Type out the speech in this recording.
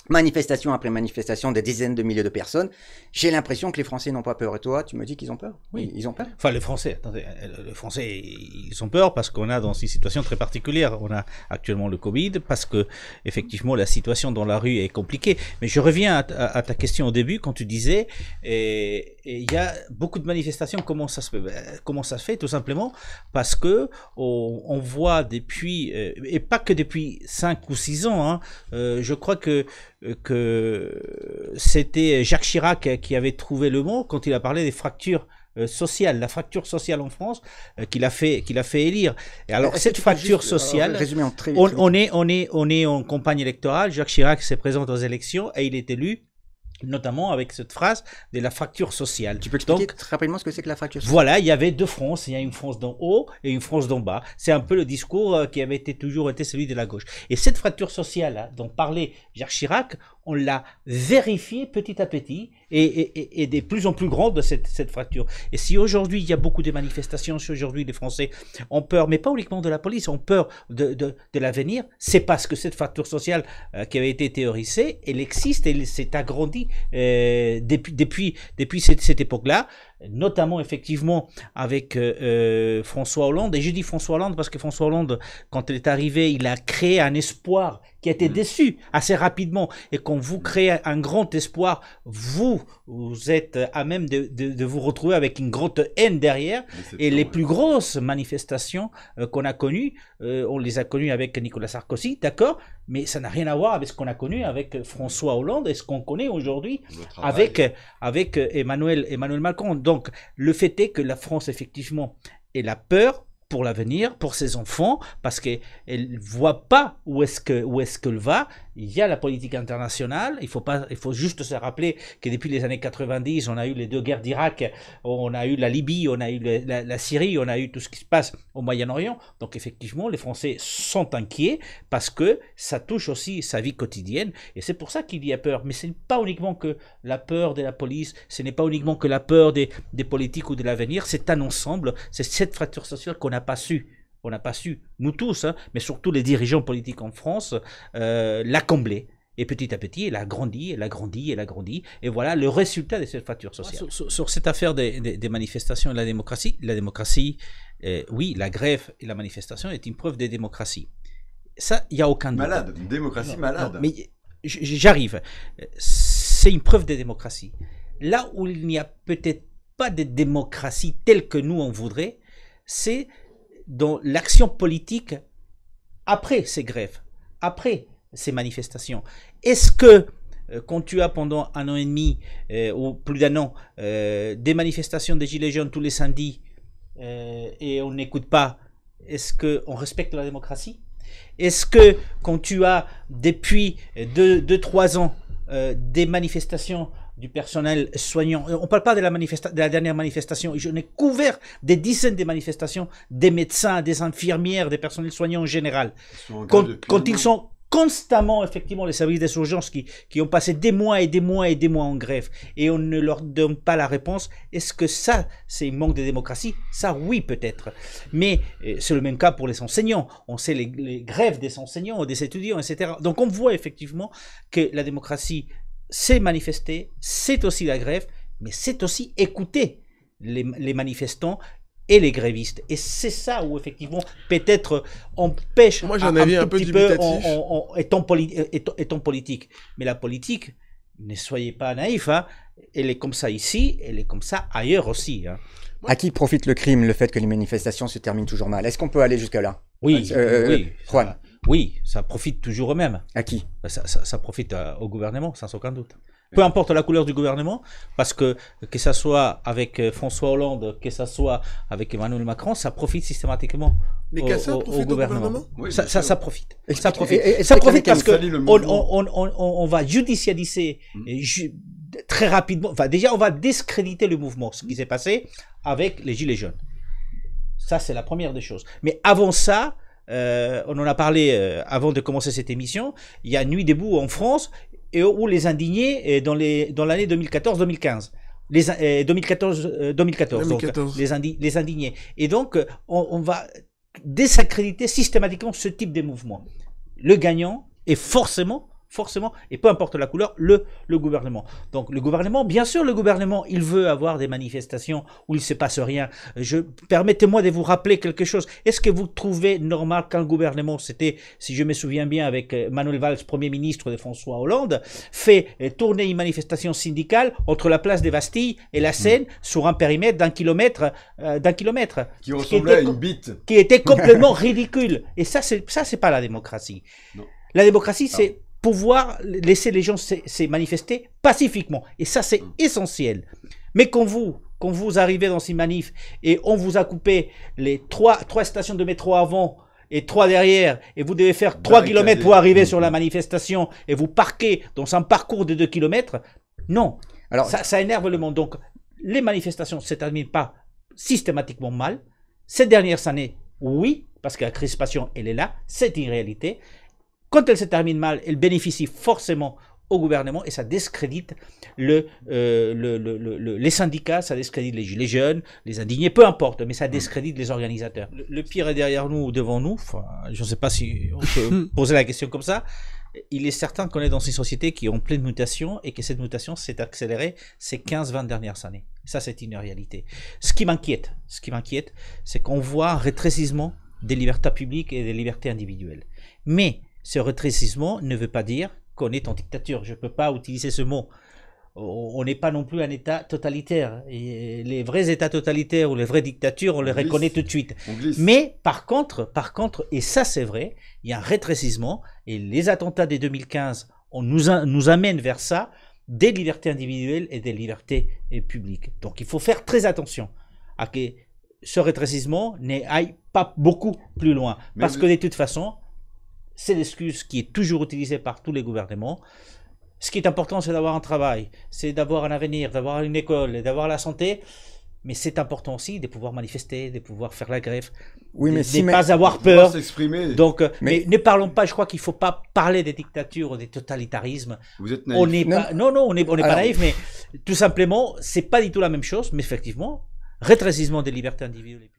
manifestation après manifestation, des dizaines de milliers de personnes. J'ai l'impression que les Français n'ont pas peur. Et toi, tu me dis qu'ils ont peur? Oui. Ils ont peur? Enfin, les Français, attendez, les Français, ils ont peur parce qu'on a dans une situation très particulière. On a actuellement le Covid, parce que, effectivement, la situation dans la rue est compliquée. Mais je reviens à ta question au début, quand tu disais, il y a beaucoup de manifestations. Comment ça se fait? Comment ça se fait? Tout simplement parce que on voit depuis, et pas que depuis 5 ou 6 ans, hein, je crois que c'était Jacques Chirac qui avait trouvé le mot quand il a parlé des fractures sociales, la fracture sociale en France, qu'il a fait élire. Et alors cette fracture sociale, on est en campagne électorale. Jacques Chirac se présente aux élections et il est élu notamment avec cette phrase de la fracture sociale. Tu peux expliquer très rapidement ce que c'est que la fracture sociale? Voilà, il y avait deux France, il y a une France d'en haut et une France d'en bas. C'est un peu le discours qui avait toujours été celui de la gauche. Et cette fracture sociale dont parlait Jacques Chirac, on l'a vérifiée petit à petit et de plus en plus grande cette fracture. Et si aujourd'hui il y a beaucoup de manifestations, si aujourd'hui les Français ont peur, mais pas uniquement de la police, ont peur de l'avenir, c'est parce que cette fracture sociale qui avait été théorisée, elle existe et elle s'est agrandie depuis cette époque-là, notamment effectivement avec François Hollande. Et je dis François Hollande parce que François Hollande, quand il est arrivé, il a créé un espoir qui a été déçu assez rapidement. Et quand vous créez un grand espoir, vous êtes à même de vous retrouver avec une grande haine derrière. Et les plus grosses manifestations qu'on a connues, on les a connues avec Nicolas Sarkozy, d'accord, mais ça n'a rien à voir avec ce qu'on a connu avec François Hollande et ce qu'on connaît aujourd'hui avec Emmanuel Macron. Donc, le fait est que la France, effectivement, elle a peur pour l'avenir, pour ses enfants, parce qu'elle ne voit pas où est-ce qu'elle va. Il y a la politique internationale, il faut juste se rappeler que depuis les années 90, on a eu les deux guerres d'Irak, on a eu la Libye, on a eu la Syrie, on a eu tout ce qui se passe au Moyen-Orient. Donc effectivement, les Français sont inquiets parce que ça touche aussi sa vie quotidienne et c'est pour ça qu'il y a peur. Mais ce n'est pas uniquement que la peur de la police, ce n'est pas uniquement que la peur des politiques ou de l'avenir, c'est un ensemble, c'est cette fracture sociale qu'on n'a pas su. On n'a pas su, nous tous, hein, mais surtout les dirigeants politiques en France, la combler. Et petit à petit, elle a grandi, elle a grandi, elle a grandi. Et voilà le résultat de cette fracture sociale. Sur cette affaire des manifestations et de la démocratie, oui, la grève et la manifestation est une preuve de démocratie. Ça, il n'y a aucun doute. Malade, une démocratie malade. Non, mais j'arrive. C'est une preuve de démocratie. Là où il n'y a peut-être pas de démocratie telle que nous on voudrait, c'est dans l'action politique après ces grèves, après ces manifestations. Est-ce que quand tu as pendant 1 an et demi ou plus d'1 an des manifestations des Gilets jaunes tous les samedis et on n'écoute pas, est-ce qu'on respecte la démocratie? Est-ce que quand tu as depuis 2-3 ans des manifestations du personnel soignant, on ne parle pas de la dernière manifestation, je n'ai couvert des dizaines de manifestations, des médecins, des infirmières, des personnels soignants en général, quand ils sont constamment, effectivement, les services des urgences qui ont passé des mois et des mois et des mois en grève, et on ne leur donne pas la réponse, est-ce que ça, c'est un manque de démocratie? Ça, oui, peut-être. Mais c'est le même cas pour les enseignants. On sait les grèves des enseignants, des étudiants, etc. Donc on voit effectivement que la démocratie, c'est manifester, c'est aussi la grève, mais c'est aussi écouter les manifestants et les grévistes. Et c'est ça où, effectivement, peut-être on pêche un petit peu étant politique. Mais la politique, ne soyez pas naïfs, hein, elle est comme ça ici, elle est comme ça ailleurs aussi. Hein. À qui profite le crime, le fait que les manifestations se terminent toujours mal? Est-ce qu'on peut aller jusqu'à là? Oui, oui. Juan. Oui, ça profite toujours aux mêmes. À qui? Ça profite au gouvernement, sans aucun doute. Peu importe la couleur du gouvernement, parce que ça soit avec François Hollande, que ça soit avec Emmanuel Macron, ça profite systématiquement au gouvernement. Oui, ça profite. Ça profite parce qu'on va judicialiser très rapidement. Enfin, déjà, on va discréditer le mouvement, ce qui s'est passé avec les Gilets jaunes. Ça, c'est la première des choses. Mais avant ça, on en a parlé avant de commencer cette émission, il y a Nuit debout en France, et où les indignés dans l'année 2014-2015. 2014, donc, les indignés. Et donc, on va désaccréditer systématiquement ce type de mouvement. Le gagnant est forcément forcément, et peu importe la couleur, le gouvernement. Donc le gouvernement, bien sûr, le gouvernement, il veut avoir des manifestations où il ne se passe rien. Permettez-moi de vous rappeler quelque chose. Est-ce que vous trouvez normal qu'un gouvernement, c'était, si je me souviens bien, avec Manuel Valls, Premier ministre de François Hollande, fait tourner une manifestation syndicale entre la place des Bastilles et la Seine sur un périmètre d'un kilomètre, qui ressemblait à une bite, qui était complètement ridicule. Et ça, c'est pas la démocratie. Non. La démocratie, c'est pouvoir laisser les gens se manifester pacifiquement. Et ça, c'est essentiel. Mais quand vous arrivez dans ces manifs et on vous a coupé les trois stations de métro avant et 3 derrière, et vous devez faire 3 kilomètres pour arriver sur la manifestation, et vous parquez dans un parcours de 2 kilomètres, non. Alors, ça énerve le monde. Donc, les manifestations ne se terminent pas systématiquement mal. Ces dernières années, oui, parce que la crispation, elle est là, c'est une réalité. Quand elle se termine mal, elle bénéficie forcément au gouvernement et ça discrédite les syndicats, ça discrédite les gilets jaunes, les indignés, peu importe, mais ça discrédite les organisateurs. Le pire est derrière nous ou devant nous, enfin, je ne sais pas si on peut poser la question comme ça. Il est certain qu'on est dans une société qui est en pleine mutation et que cette mutation s'est accélérée ces 15-20 dernières années. Ça, c'est une réalité. Ce qui m'inquiète, c'est qu'on voit un rétrécissement des libertés publiques et des libertés individuelles. Mais ce rétrécissement ne veut pas dire qu'on est en dictature. Je ne peux pas utiliser ce mot. On n'est pas non plus un État totalitaire. Et les vrais États totalitaires ou les vraies dictatures, on les reconnaît tout de suite. Mais par contre, et ça c'est vrai, il y a un rétrécissement et les attentats de 2015 nous amènent vers ça, des libertés individuelles et des libertés publiques. Donc il faut faire très attention à que ce rétrécissement n'aille pas beaucoup plus loin. Parce que de toute façon, c'est l'excuse qui est toujours utilisée par tous les gouvernements. Ce qui est important, c'est d'avoir un travail, c'est d'avoir un avenir, d'avoir une école, d'avoir la santé. Mais c'est important aussi de pouvoir manifester, de pouvoir faire la grève, de ne pas avoir peur. Donc, mais ne parlons pas, je crois qu'il ne faut pas parler des dictatures ou des totalitarismes. Vous êtes naïf. On n'est pas naïf, mais tout simplement, ce n'est pas du tout la même chose. Mais effectivement, rétrécissement des libertés individuelles.